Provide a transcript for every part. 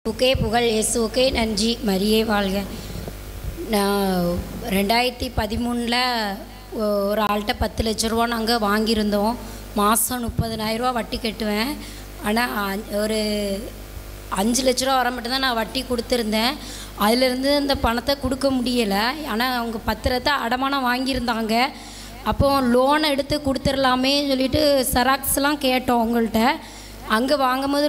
Okay புகழ் இயேசுவுக்கே நன்றி மரியே வாழ்க. நான் 2013 ஒரு ஆள்கிட்ட 10 லட்ச ரூபா நாங்கள் வாங்கியிருந்தோம். மாதம் 30,000 ரூபா வட்டி கட்டுவேன். ஆனால் ஒரு 5 லட்ச ரூபா வர மட்டும்தான் நான் வட்டி கொடுத்துருந்தேன். அதிலேருந்து இந்த பணத்தை கொடுக்க முடியலை. ஆனால் அவங்க பத்திரத்தை அடமானம் வாங்கியிருந்தாங்க. அப்போது லோனை எடுத்து கொடுத்துடலாமே சொல்லிட்டு செராக்ஸ்லாம் கேட்டோம் அவங்கள்ட்ட. அங்கே வாங்கும்போது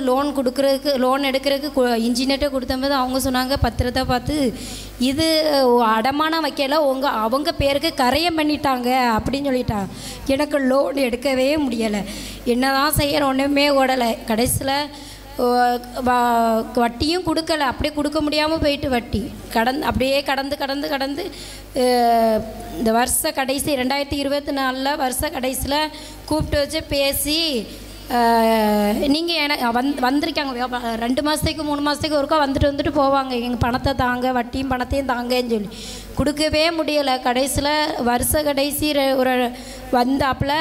லோன் எடுக்கிறதுக்கு இன்ஜினியர்கிட்ட கொடுத்தம்போது அவங்க சொன்னாங்க, பத்திரத்தை பார்த்து இது அடமானம் வைக்கல, அவங்க பேருக்கு கரையம் பண்ணிட்டாங்க அப்படின்னு சொல்லிட்டாங்க. எனக்கு லோன் எடுக்கவே முடியலை. என்ன தான் செய்கிற ஒன்றுமே ஓடலை. கடைசியில் வட்டியும் கொடுக்கலை. அப்படியே கொடுக்க முடியாமல் போயிட்டு வட்டி அப்படியே கடந்து இந்த வருஷ கடைசி 2024 வருஷ கடைசியில் கூப்பிட்டு வச்சு பேசி, நீங்கள் எனக்கு வந்திருக்காங்க 2 மாதத்துக்கு 3 மாதத்துக்கு ஒருக்கா வந்துட்டு போவாங்க, எங்கள் பணத்தை தாங்க, வட்டியும் பணத்தையும் தாங்கன்னு சொல்லி கொடுக்கவே முடியலை. கடைசியில் வருஷ கடைசி ஒரு வந்தாப்புல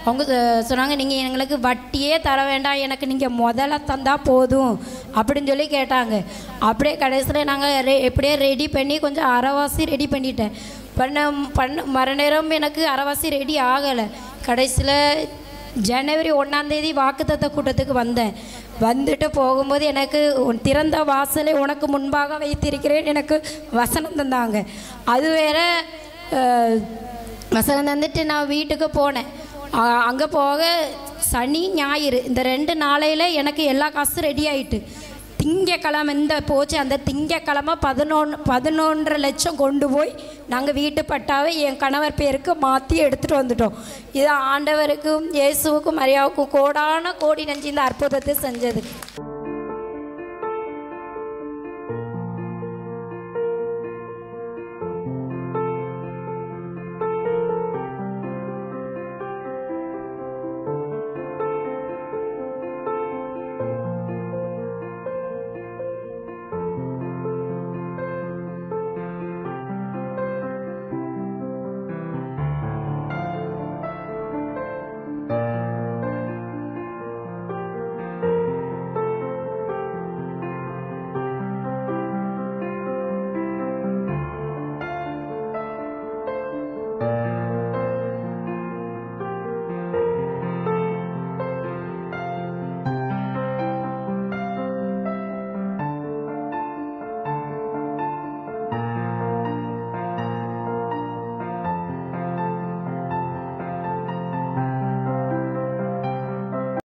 அவங்க சொன்னாங்க, நீங்கள் எங்களுக்கு வட்டியே தர வேண்டாம், எனக்கு நீங்கள் முதல்ல தந்தால் போதும் அப்படின்னு சொல்லி கேட்டாங்க. அப்படியே கடைசியில் நாங்கள் எப்படியே ரெடி பண்ணி கொஞ்சம் அரைவாசி ரெடி பண்ணிட்டேன். மறுநேரம் எனக்கு அரைவாசி ரெடி ஆகலை. கடைசியில் ஜனவரி 1 வாக்குத்தத்த கூட்டத்துக்கு வந்தேன். வந்துட்டு போகும்போது எனக்கு திறந்த வாசலை உனக்கு முன்பாக வைத்திருக்கிறேன் எனக்கு வசனம் தந்தாங்க. அது வேற வசனம் தந்துட்டு நான் வீட்டுக்கு போனேன். அங்கே போக சனி ஞாயிறு இந்த 2 நாளையில் எனக்கு எல்லா காசும் ரெடி ஆகிட்டு. திங்கக்கிழமை போச்சு. அந்த திங்கக்கிழமை 11.5 லட்சம் கொண்டு போய் நாங்கள் வீட்டு பட்டாவை என் கணவர் பேருக்கு மாற்றி எடுத்துகிட்டு வந்துட்டோம். இது ஆண்டவருக்கும் இயேசுவுக்கும் மரியாவுக்கும் கோடான கோடி நன்றி இந்த அற்புதத்தை செஞ்சது.